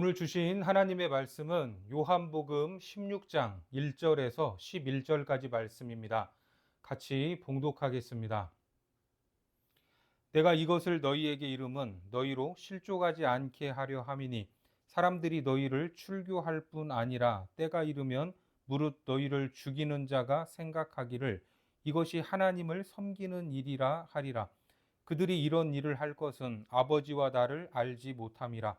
오늘 주신 하나님의 말씀은 요한복음 16장 1절에서 11절까지 말씀입니다. 같이 봉독하겠습니다. 내가 이것을 너희에게 이름은 너희로 실족하지 않게 하려 함이니 사람들이 너희를 출교할 뿐 아니라 때가 이르면 무릇 너희를 죽이는 자가 생각하기를 이것이 하나님을 섬기는 일이라 하리라. 그들이 이런 일을 할 것은 아버지와 나를 알지 못함이라.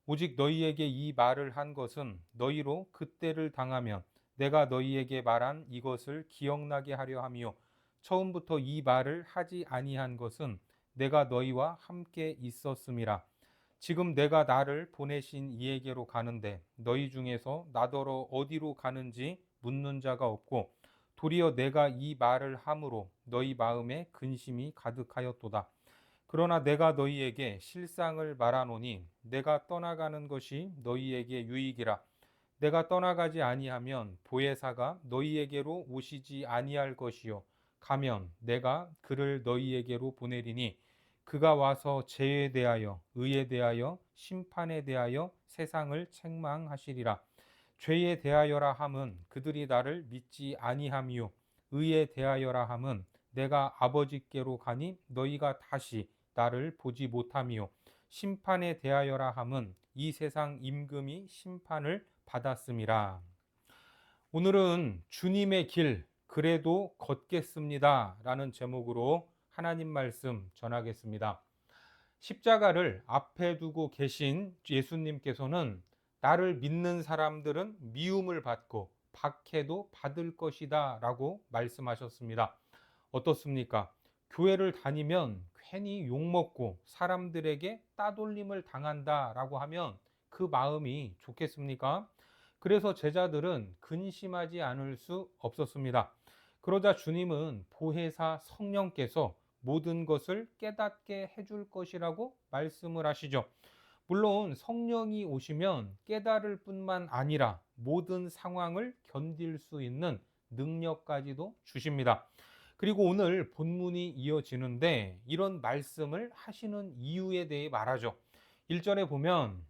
오직 너희에게 이 말을 한 것은 너희로 그때를 당하면 내가 너희에게 말한 이것을 기억나게 하려 함이요 처음부터 이 말을 하지 아니한 것은 내가 너희와 함께 있었음이라. 지금 내가 나를 보내신 이에게로 가는데 너희 중에서 나더러 어디로 가는지 묻는 자가 없고 도리어 내가 이 말을 함으로 너희 마음에 근심이 가득하였도다. 그러나 내가 너희에게 실상을 말하노니 내가 떠나가는 것이 너희에게 유익이라. 내가 떠나가지 아니하면 보혜사가 너희에게로 오시지 아니할 것이요 가면 내가 그를 너희에게로 보내리니 그가 와서 죄에 대하여 의에 대하여 심판에 대하여 세상을 책망하시리라. 죄에 대하여라 함은 그들이 나를 믿지 아니함이요 의에 대하여라 함은 내가 아버지께로 가니 너희가 다시 나를 보지 못함이요 심판에 대하여라 함은 이 세상 임금이 심판을 받았음이라. 오늘은 주님의 길 그래도 걷겠습니다 라는 제목으로 하나님 말씀 전하겠습니다. 십자가를 앞에 두고 계신 예수님께서는 나를 믿는 사람들은 미움을 받고 박해도 받을 것이다 라고 말씀하셨습니다. 어떻습니까? 교회를 다니면 괜히 욕먹고 사람들에게 따돌림을 당한다 라고 하면 그 마음이 좋겠습니까? 그래서 제자들은 근심하지 않을 수 없었습니다. 그러자 주님은 보혜사 성령께서 모든 것을 깨닫게 해줄 것이라고 말씀을 하시죠. 물론 성령이 오시면 깨달을 뿐만 아니라 모든 상황을 견딜 수 있는 능력까지도 주십니다. 그리고 오늘 본문이 이어지는데 이런 말씀을 하시는 이유에 대해 말하죠. 1절에 보면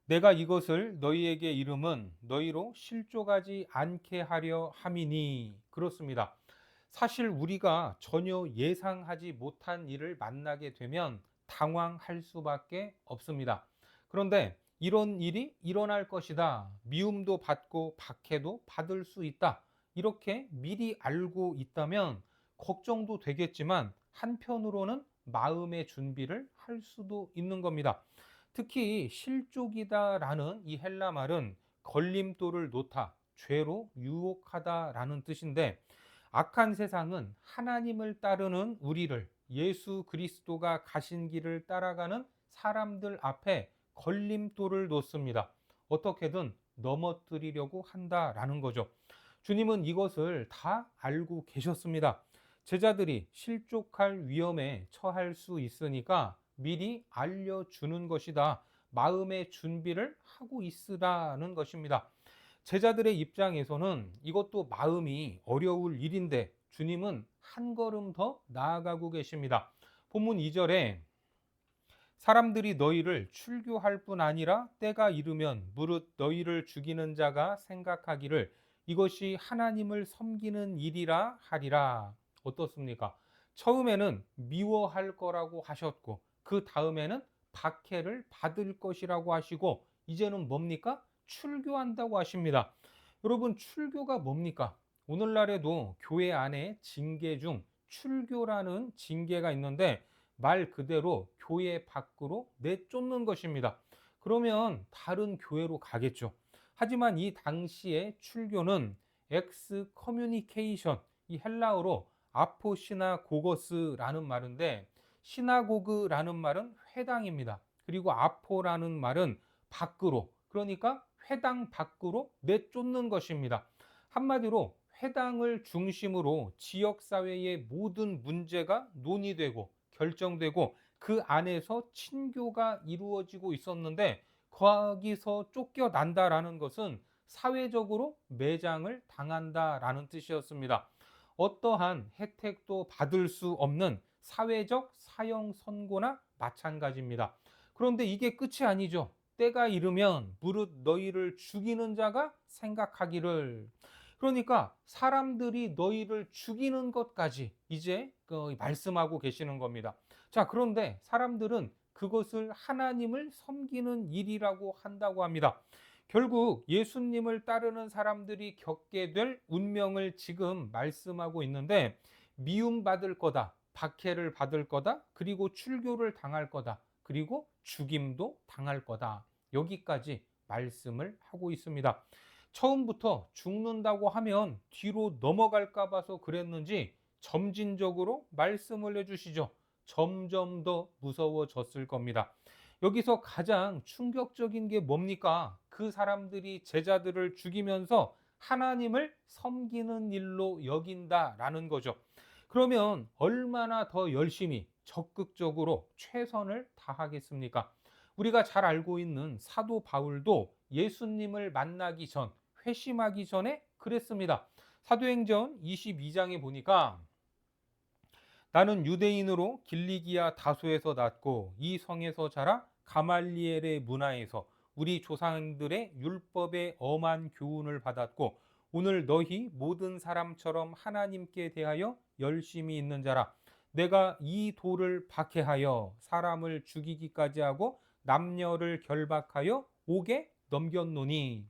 내가 이것을 너희에게 이름은 너희로 실족하지 않게 하려 함이니 그렇습니다. 사실 우리가 전혀 예상하지 못한 일을 만나게 되면 당황할 수밖에 없습니다. 그런데 이런 일이 일어날 것이다. 미움도 받고 박해도 받을 수 있다. 이렇게 미리 알고 있다면 걱정도 되겠지만 한편으로는 마음의 준비를 할 수도 있는 겁니다. 특히 실족이다라는 이 헬라 말은 걸림돌을 놓다, 죄로 유혹하다라는 뜻인데 악한 세상은 하나님을 따르는 우리를 예수 그리스도가 가신 길을 따라가는 사람들 앞에 걸림돌을 놓습니다. 어떻게든 넘어뜨리려고 한다라는 거죠. 주님은 이것을 다 알고 계셨습니다. 제자들이 실족할 위험에 처할 수 있으니까 미리 알려주는 것이다. 마음의 준비를 하고 있으라는 것입니다. 제자들의 입장에서는 이것도 마음이 어려울 일인데 주님은 한 걸음 더 나아가고 계십니다. 본문 2절에 사람들이 너희를 출교할 뿐 아니라 때가 이르면 무릇 너희를 죽이는 자가 생각하기를 이것이 하나님을 섬기는 일이라 하리라. 어떻습니까? 처음에는 미워할 거라고 하셨고 그 다음에는 박해를 받을 것이라고 하시고 이제는 뭡니까? 출교한다고 하십니다. 여러분 출교가 뭡니까? 오늘날에도 교회 안에 징계 중 출교라는 징계가 있는데 말 그대로 교회 밖으로 내쫓는 것입니다. 그러면 다른 교회로 가겠죠. 하지만 이 당시의 출교는 엑스 커뮤니케이션, 이 헬라어로 아포시나고거스라는 말인데 시나고그라는 말은 회당입니다. 그리고 아포라는 말은 밖으로, 그러니까 회당 밖으로 내쫓는 것입니다. 한마디로 회당을 중심으로 지역사회의 모든 문제가 논의되고 결정되고 그 안에서 친교가 이루어지고 있었는데 거기서 쫓겨난다라는 것은 사회적으로 매장을 당한다라는 뜻이었습니다. 어떠한 혜택도 받을 수 없는 사회적 사형 선고나 마찬가지입니다. 그런데 이게 끝이 아니죠. 때가 이르면 무릇 너희를 죽이는 자가 생각하기를. 그러니까 사람들이 너희를 죽이는 것까지 이제 말씀하고 계시는 겁니다. 자, 그런데 사람들은 그것을 하나님을 섬기는 일이라고 한다고 합니다. 결국 예수님을 따르는 사람들이 겪게 될 운명을 지금 말씀하고 있는데, 미움받을 거다, 박해를 받을 거다, 그리고 출교를 당할 거다, 그리고 죽임도 당할 거다. 여기까지 말씀을 하고 있습니다. 처음부터 죽는다고 하면 뒤로 넘어갈까 봐서 그랬는지 점진적으로 말씀을 해주시죠. 점점 더 무서워졌을 겁니다. 여기서 가장 충격적인 게 뭡니까? 그 사람들이 제자들을 죽이면서 하나님을 섬기는 일로 여긴다라는 거죠. 그러면 얼마나 더 열심히 적극적으로 최선을 다하겠습니까? 우리가 잘 알고 있는 사도 바울도 예수님을 만나기 전, 회심하기 전에 그랬습니다. 사도행전 22장에 보니까 나는 유대인으로 길리기아 다소에서 났고 이 성에서 자라 가말리엘의 문화에서 우리 조상들의 율법의 엄한 교훈을 받았고 오늘 너희 모든 사람처럼 하나님께 대하여 열심히 있는 자라. 내가 이 돌을 박해하여 사람을 죽이기까지 하고 남녀를 결박하여 옥에 넘겼노니.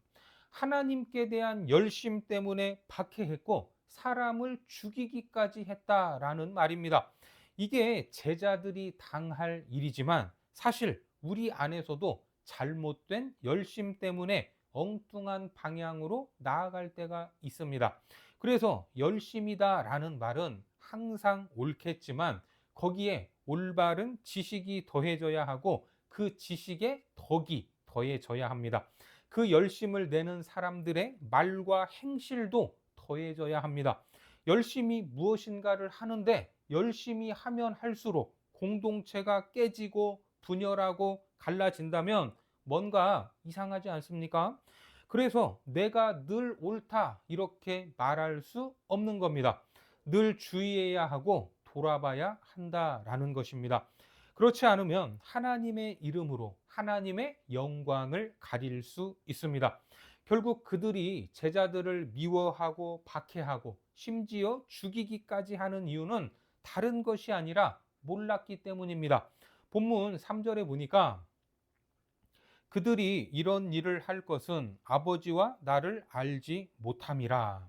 하나님께 대한 열심 때문에 박해했고 사람을 죽이기까지 했다라는 말입니다. 이게 제자들이 당할 일이지만 사실 우리 안에서도 잘못된 열심 때문에 엉뚱한 방향으로 나아갈 때가 있습니다. 그래서 열심이다라는 말은 항상 옳겠지만 거기에 올바른 지식이 더해져야 하고 그 지식에 덕이 더해져야 합니다. 그 열심을 내는 사람들의 말과 행실도 더해져야 합니다. 열심히 무엇인가를 하는데 열심히 하면 할수록 공동체가 깨지고 분열하고 갈라진다면 뭔가 이상하지 않습니까? 그래서 내가 늘 옳다 이렇게 말할 수 없는 겁니다. 늘 주의해야 하고 돌아봐야 한다라는 것입니다. 그렇지 않으면 하나님의 이름으로 하나님의 영광을 가릴 수 있습니다. 결국 그들이 제자들을 미워하고 박해하고 심지어 죽이기까지 하는 이유는 다른 것이 아니라 몰랐기 때문입니다. 본문 3절에 보니까 그들이 이런 일을 할 것은 아버지와 나를 알지 못함이라.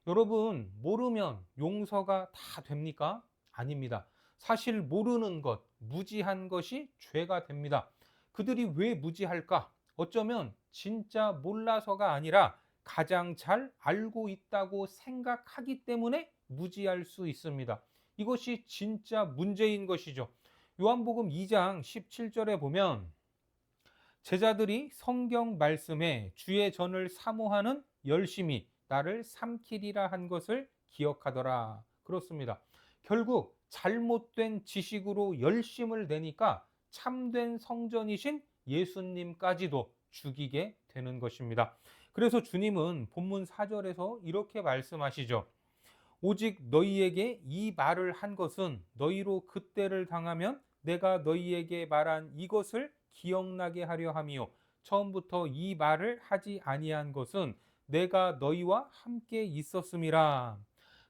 여러분, 모르면 용서가 다 됩니까? 아닙니다. 사실 모르는 것, 무지한 것이 죄가 됩니다. 그들이 왜 무지할까? 어쩌면 진짜 몰라서가 아니라 가장 잘 알고 있다고 생각하기 때문에 무지할 수 있습니다. 이것이 진짜 문제인 것이죠. 요한복음 2장 17절에 보면 제자들이 성경 말씀에 주의 전을 사모하는 열심히 나를 삼키리라 한 것을 기억하더라. 그렇습니다. 결국 잘못된 지식으로 열심을 내니까 참된 성전이신 예수님까지도 죽이게 되는 것입니다. 그래서 주님은 본문 4절에서 이렇게 말씀하시죠. 오직 너희에게 이 말을 한 것은 너희로 그때를 당하면 내가 너희에게 말한 이것을 기억나게 하려 함이요 처음부터 이 말을 하지 아니한 것은 내가 너희와 함께 있었음이라.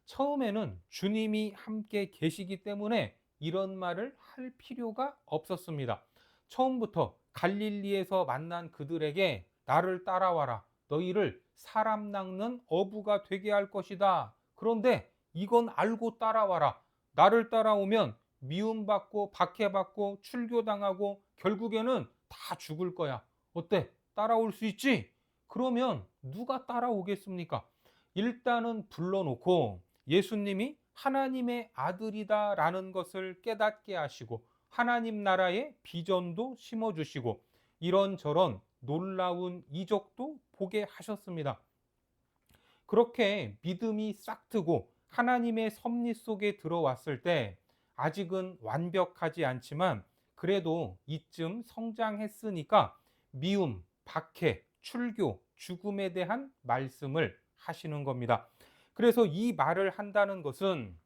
처음에는 주님이 함께 계시기 때문에 이런 말을 할 필요가 없었습니다. 처음부터 갈릴리에서 만난 그들에게 나를 따라와라. 너희를 사람 낚는 어부가 되게 할 것이다. 그런데 이건 알고 따라와라. 나를 따라오면 미움받고 박해받고 출교당하고 결국에는 다 죽을 거야. 어때? 따라올 수 있지? 그러면 누가 따라오겠습니까? 일단은 불러놓고 예수님이 하나님의 아들이다라는 것을 깨닫게 하시고 하나님 나라의 비전도 심어주시고 이런저런 놀라운 이적도 보게 하셨습니다. 그렇게 믿음이 싹트고 하나님의 섭리 속에 들어왔을 때 아직은 완벽하지 않지만 그래도 이쯤 성장했으니까 미움, 박해, 출교, 죽음에 대한 말씀을 하시는 겁니다. 그래서 이 말을 한다는 것은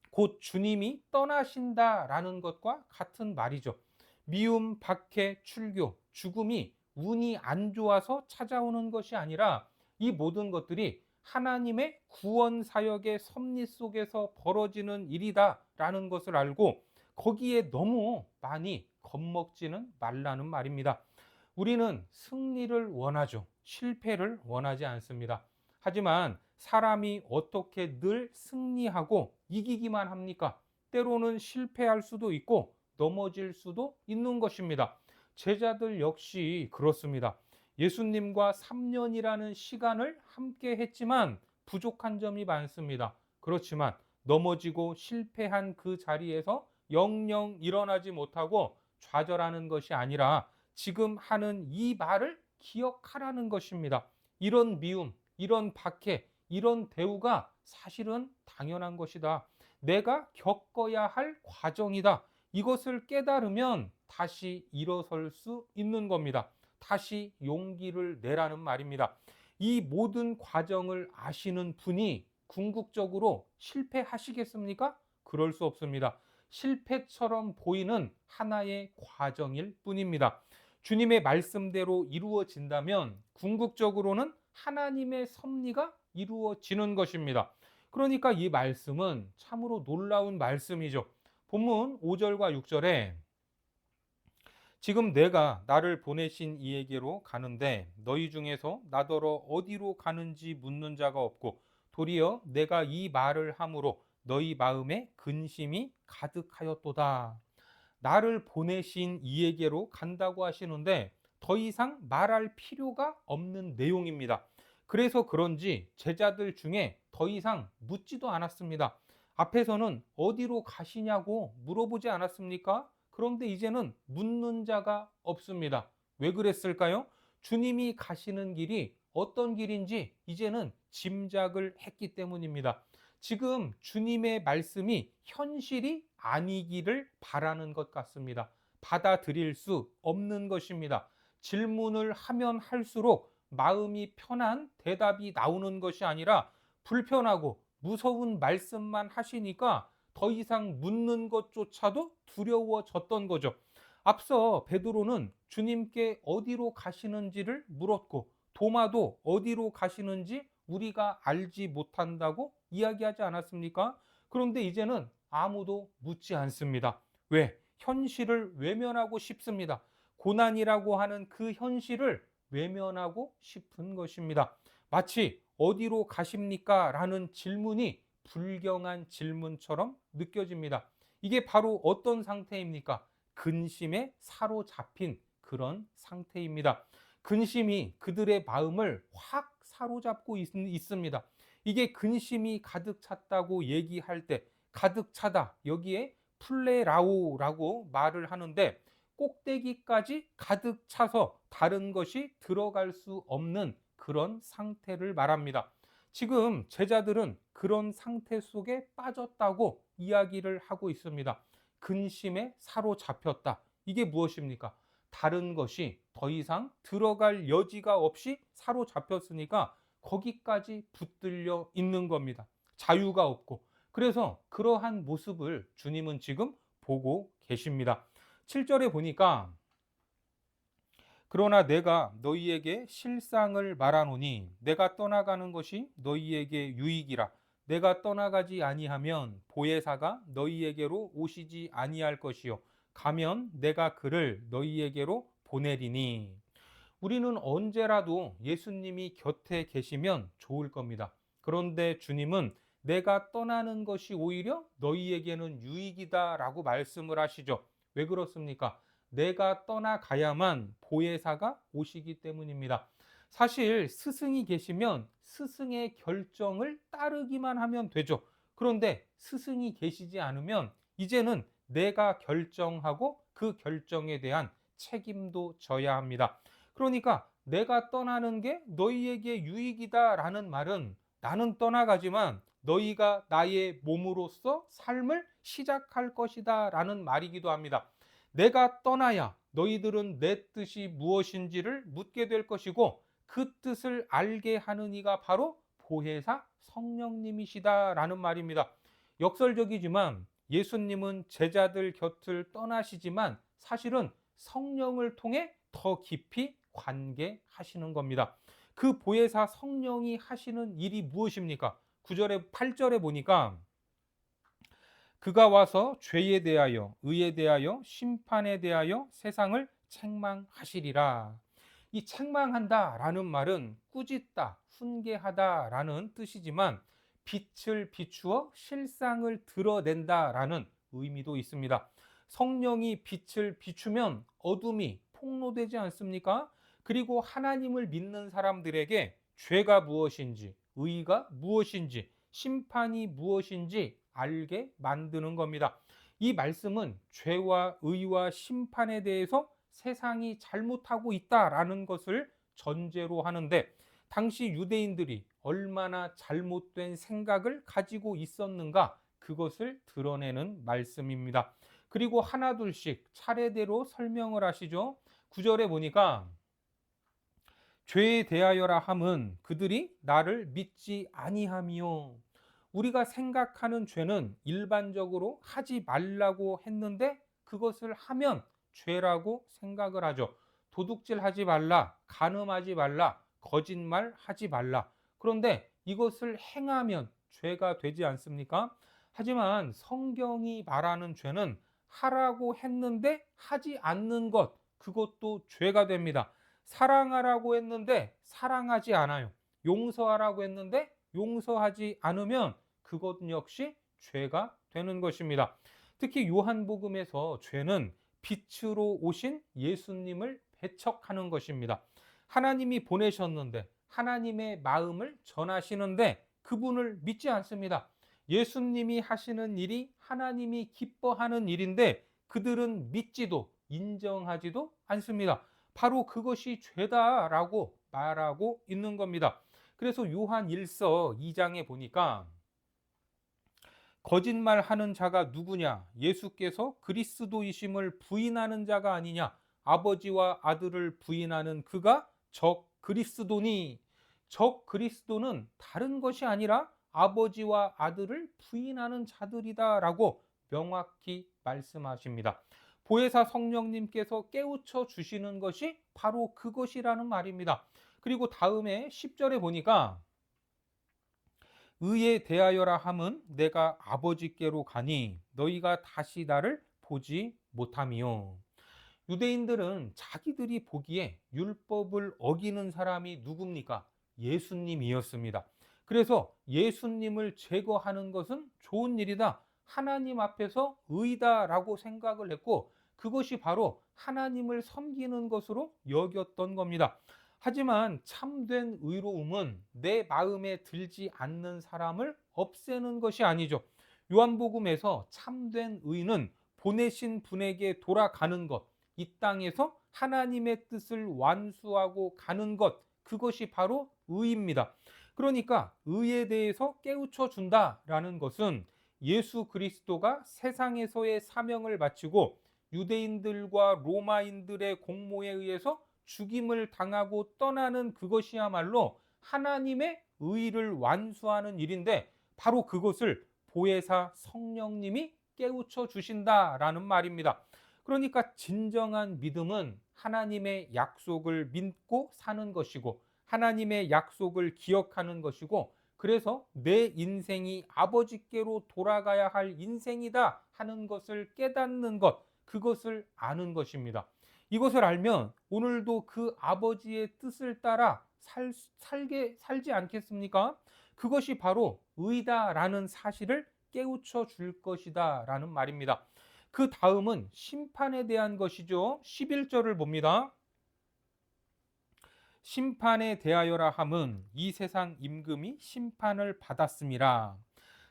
곧 주님이 떠나신다라는 것과 같은 말이죠. 미움, 박해, 출교, 죽음이 운이 안 좋아서 찾아오는 것이 아니라 이 모든 것들이 하나님의 구원 사역의 섭리 속에서 벌어지는 일이다라는 것을 알고 거기에 너무 많이 겁먹지는 말라는 말입니다. 우리는 승리를 원하죠. 실패를 원하지 않습니다. 하지만 사람이 어떻게 늘 승리하고 이기기만 합니까? 때로는 실패할 수도 있고 넘어질 수도 있는 것입니다. 제자들 역시 그렇습니다. 예수님과 3년이라는 시간을 함께 했지만 부족한 점이 많습니다. 그렇지만 넘어지고 실패한 그 자리에서 영영 일어나지 못하고 좌절하는 것이 아니라 지금 하는 이 말을 기억하라는 것입니다. 이런 미움, 이런 박해, 이런 대우가 사실은 당연한 것이다. 내가 겪어야 할 과정이다. 이것을 깨달으면 다시 일어설 수 있는 겁니다. 다시 용기를 내라는 말입니다. 이 모든 과정을 아시는 분이 궁극적으로 실패하시겠습니까? 그럴 수 없습니다. 실패처럼 보이는 하나의 과정일 뿐입니다. 주님의 말씀대로 이루어진다면 궁극적으로는 하나님의 섭리가 이루어지는 것입니다. 그러니까 이 말씀은 참으로 놀라운 말씀이죠. 본문 5절과 6절에 지금 내가 나를 보내신 이에게로 가는데 너희 중에서 나더러 어디로 가는지 묻는 자가 없고 도리어 내가 이 말을 함으로 너희 마음에 근심이 가득하였도다. 나를 보내신 이에게로 간다고 하시는데 더 이상 말할 필요가 없는 내용입니다. 그래서 그런지 제자들 중에 더 이상 묻지도 않았습니다. 앞에서는 어디로 가시냐고 물어보지 않았습니까? 그런데 이제는 묻는 자가 없습니다. 왜 그랬을까요? 주님이 가시는 길이 어떤 길인지 이제는 짐작을 했기 때문입니다. 지금 주님의 말씀이 현실이 아니기를 바라는 것 같습니다. 받아들일 수 없는 것입니다. 질문을 하면 할수록 마음이 편한 대답이 나오는 것이 아니라 불편하고 무서운 말씀만 하시니까 더 이상 묻는 것조차도 두려워졌던 거죠. 앞서 베드로는 주님께 어디로 가시는지를 물었고 도마도 어디로 가시는지 우리가 알지 못한다고 이야기하지 않았습니까? 그런데 이제는 아무도 묻지 않습니다. 왜? 현실을 외면하고 싶습니다. 고난이라고 하는 그 현실을 외면하고 싶은 것입니다. 마치 어디로 가십니까? 라는 질문이 불경한 질문처럼 느껴집니다. 이게 바로 어떤 상태입니까? 근심에 사로잡힌 그런 상태입니다. 근심이 그들의 마음을 확 사로잡고 있습니다. 이게 근심이 가득 찼다고 얘기할 때 가득 차다 여기에 플레라오라고 말을 하는데 꼭대기까지 가득 차서 다른 것이 들어갈 수 없는 그런 상태를 말합니다. 지금 제자들은 그런 상태 속에 빠졌다고 이야기를 하고 있습니다. 근심에 사로잡혔다. 이게 무엇입니까? 다른 것이 더 이상 들어갈 여지가 없이 사로잡혔으니까 거기까지 붙들려 있는 겁니다. 자유가 없고. 그래서 그러한 모습을 주님은 지금 보고 계십니다. 7절에 보니까 그러나 내가 너희에게 실상을 말하노니 내가 떠나가는 것이 너희에게 유익이라. 내가 떠나가지 아니하면 보혜사가 너희에게로 오시지 아니할 것이요 가면 내가 그를 너희에게로 보내리니. 우리는 언제라도 예수님이 곁에 계시면 좋을 겁니다. 그런데 주님은 내가 떠나는 것이 오히려 너희에게는 유익이다라고 말씀을 하시죠. 왜 그렇습니까? 내가 떠나가야만 보혜사가 오시기 때문입니다. 사실 스승이 계시면 스승의 결정을 따르기만 하면 되죠. 그런데 스승이 계시지 않으면 이제는 내가 결정하고 그 결정에 대한 책임도 져야 합니다. 그러니까 내가 떠나는 게 너희에게 유익이다라는 말은 나는 떠나가지만 너희가 나의 몸으로서 삶을 시작할 것이다라는 말이기도 합니다. 내가 떠나야 너희들은 내 뜻이 무엇인지를 묻게 될 것이고 그 뜻을 알게 하는 이가 바로 보혜사 성령님이시다라는 말입니다. 역설적이지만 예수님은 제자들 곁을 떠나시지만 사실은 성령을 통해 더 깊이 관계하시는 겁니다. 그 보혜사 성령이 하시는 일이 무엇입니까? 9절에 8절에 보니까 그가 와서 죄에 대하여 의에 대하여 심판에 대하여 세상을 책망하시리라. 이 책망한다라는 말은 꾸짖다, 훈계하다라는 뜻이지만 빛을 비추어 실상을 드러낸다라는 의미도 있습니다. 성령이 빛을 비추면 어둠이 폭로되지 않습니까? 그리고 하나님을 믿는 사람들에게 죄가 무엇인지, 의가 무엇인지, 심판이 무엇인지 알게 만드는 겁니다. 이 말씀은 죄와 의와 심판에 대해서 세상이 잘못하고 있다라는 것을 전제로 하는데, 당시 유대인들이 얼마나 잘못된 생각을 가지고 있었는가, 그것을 드러내는 말씀입니다. 그리고 하나둘씩 차례대로 설명을 하시죠. 9절에 보니까 죄에 대하여라 함은 그들이 나를 믿지 아니함이요. 우리가 생각하는 죄는 일반적으로 하지 말라고 했는데 그것을 하면 죄라고 생각을 하죠. 도둑질하지 말라, 간음하지 말라, 거짓말하지 말라. 그런데 이것을 행하면 죄가 되지 않습니까? 하지만 성경이 말하는 죄는 하라고 했는데 하지 않는 것, 그것도 죄가 됩니다. 사랑하라고 했는데 사랑하지 않아요. 용서하라고 했는데 용서하지 않으면 그것 역시 죄가 되는 것입니다. 특히 요한복음에서 죄는 빛으로 오신 예수님을 배척하는 것입니다. 하나님이 보내셨는데 하나님의 마음을 전하시는데 그분을 믿지 않습니다. 예수님이 하시는 일이 하나님이 기뻐하는 일인데 그들은 믿지도 인정하지도 않습니다. 바로 그것이 죄다라고 말하고 있는 겁니다. 그래서 요한 1서 2장에 보니까 거짓말하는 자가 누구냐? 예수께서 그리스도이심을 부인하는 자가 아니냐? 아버지와 아들을 부인하는 그가 적 그리스도니. 적 그리스도는 다른 것이 아니라 아버지와 아들을 부인하는 자들이다라고 명확히 말씀하십니다. 보혜사 성령님께서 깨우쳐 주시는 것이 바로 그것이라는 말입니다. 그리고 다음에 10절에 보니까 의에 대하여라 함은 내가 아버지께로 가니 너희가 다시 나를 보지 못함이요. 유대인들은 자기들이 보기에 율법을 어기는 사람이 누굽니까? 예수님이었습니다. 그래서 예수님을 제거하는 것은 좋은 일이다, 하나님 앞에서 의다라고 생각을 했고 그것이 바로 하나님을 섬기는 것으로 여겼던 겁니다. 하지만 참된 의로움은 내 마음에 들지 않는 사람을 없애는 것이 아니죠. 요한복음에서 참된 의는 보내신 분에게 돌아가는 것, 이 땅에서 하나님의 뜻을 완수하고 가는 것, 그것이 바로 의입니다. 그러니까 의에 대해서 깨우쳐 준다라는 것은 예수 그리스도가 세상에서의 사명을 마치고 유대인들과 로마인들의 공모에 의해서 죽임을 당하고 떠나는 그것이야말로 하나님의 의를 완수하는 일인데 바로 그것을 보혜사 성령님이 깨우쳐 주신다라는 말입니다. 그러니까 진정한 믿음은 하나님의 약속을 믿고 사는 것이고 하나님의 약속을 기억하는 것이고 그래서 내 인생이 아버지께로 돌아가야 할 인생이다 하는 것을 깨닫는 것, 그것을 아는 것입니다. 이것을 알면 오늘도 그 아버지의 뜻을 따라 살지 않겠습니까? 그것이 바로 의다라는 사실을 깨우쳐 줄 것이다 라는 말입니다. 그 다음은 심판에 대한 것이죠. 11절을 봅니다. 심판에 대하여라 함은 이 세상 임금이 심판을 받았음이라.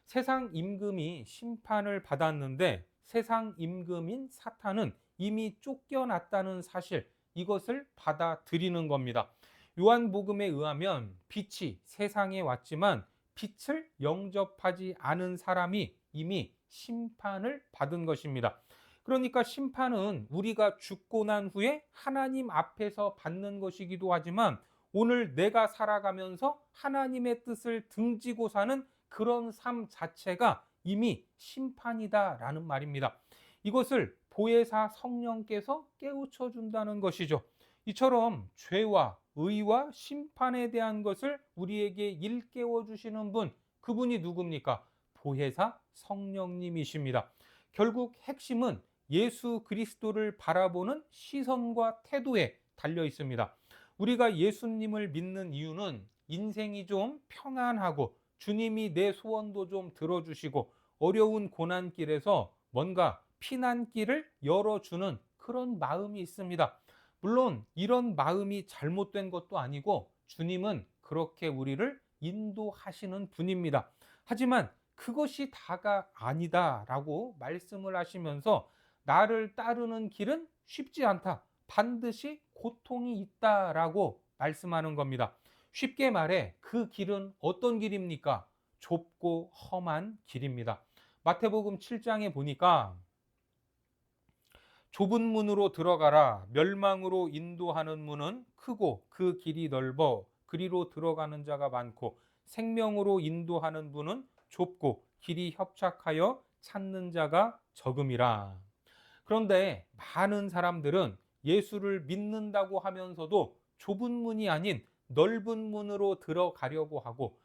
세상 임금이 심판을 받았는데 세상 임금인 사탄은 이미 쫓겨났다는 사실, 이것을 받아들이는 겁니다. 요한복음에 의하면 빛이 세상에 왔지만 빛을 영접하지 않은 사람이 이미 심판을 받은 것입니다. 그러니까 심판은 우리가 죽고 난 후에 하나님 앞에서 받는 것이기도 하지만 오늘 내가 살아가면서 하나님의 뜻을 등지고 사는 그런 삶 자체가 이미 심판이다라는 말입니다. 이것을 보혜사 성령께서 깨우쳐 준다는 것이죠. 이처럼 죄와 의와 심판에 대한 것을 우리에게 일깨워 주시는 분, 그분이 누굽니까? 보혜사 성령님이십니다. 결국 핵심은 예수 그리스도를 바라보는 시선과 태도에 달려 있습니다. 우리가 예수님을 믿는 이유는 인생이 좀 평안하고 주님이 내 소원도 좀 들어주시고 어려운 고난길에서 뭔가 피난길을 열어주는 그런 마음이 있습니다. 물론 이런 마음이 잘못된 것도 아니고 주님은 그렇게 우리를 인도하시는 분입니다. 하지만 그것이 다가 아니다라고 말씀을 하시면서 나를 따르는 길은 쉽지 않다. 반드시 고통이 있다라고 말씀하는 겁니다. 쉽게 말해 그 길은 어떤 길입니까? 좁고 험한 길입니다. 마태복음 7장에 보니까 좁은 문으로 들어가라. 멸망으로 인도하는 문은 크고 그 길이 넓어 그리로 들어가는 자가 많고 생명으로 인도하는 문은 좁고 길이 협착하여 찾는 자가 적음이라. 그런데 많은 사람들은 예수를 믿는다고 하면서도 좁은 문이 아닌 넓은 문으로 들어가려고 하고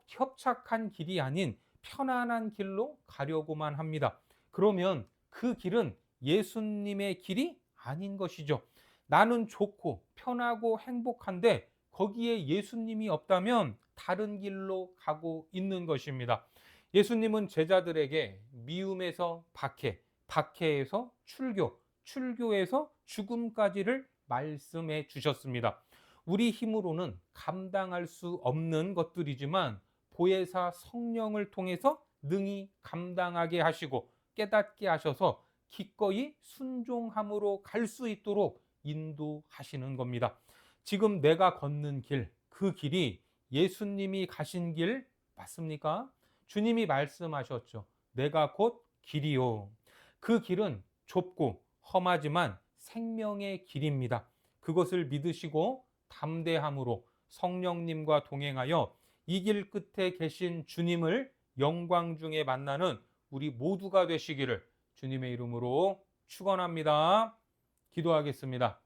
협착한 길이 아닌 편안한 길로 가려고만 합니다. 그러면 그 길은 예수님의 길이 아닌 것이죠. 나는 좋고 편하고 행복한데 거기에 예수님이 없다면 다른 길로 가고 있는 것입니다. 예수님은 제자들에게 미움에서 박해, 박해에서 출교, 출교에서 죽음까지를 말씀해 주셨습니다. 우리 힘으로는 감당할 수 없는 것들이지만 보혜사 성령을 통해서 능히 감당하게 하시고 깨닫게 하셔서 기꺼이 순종함으로 갈 수 있도록 인도하시는 겁니다. 지금 내가 걷는 길, 그 길이 예수님이 가신 길 맞습니까? 주님이 말씀하셨죠. 내가 곧 길이요. 그 길은 좁고 험하지만 생명의 길입니다. 그것을 믿으시고 담대함으로 성령님과 동행하여 이 길 끝에 계신 주님을 영광 중에 만나는 우리 모두가 되시기를 주님의 이름으로 축원합니다. 기도하겠습니다.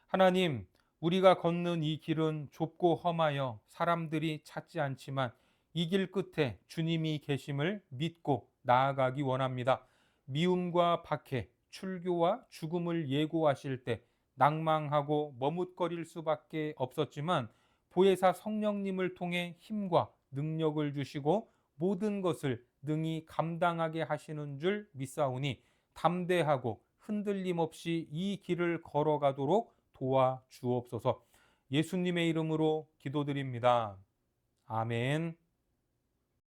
하나님, 우리가 걷는 이 길은 좁고 험하여 사람들이 찾지 않지만 이 길 끝에 주님이 계심을 믿고 나아가기 원합니다. 미움과 박해, 출교와 죽음을 예고하실 때 낭망하고 머뭇거릴 수밖에 없었지만 보혜사 성령님을 통해 힘과 능력을 주시고 모든 것을 능히 감당하게 하시는 줄 믿사오니 담대하고 흔들림 없이 이 길을 걸어가도록 도와 주옵소서. 예수님의 이름으로 기도드립니다. 아멘.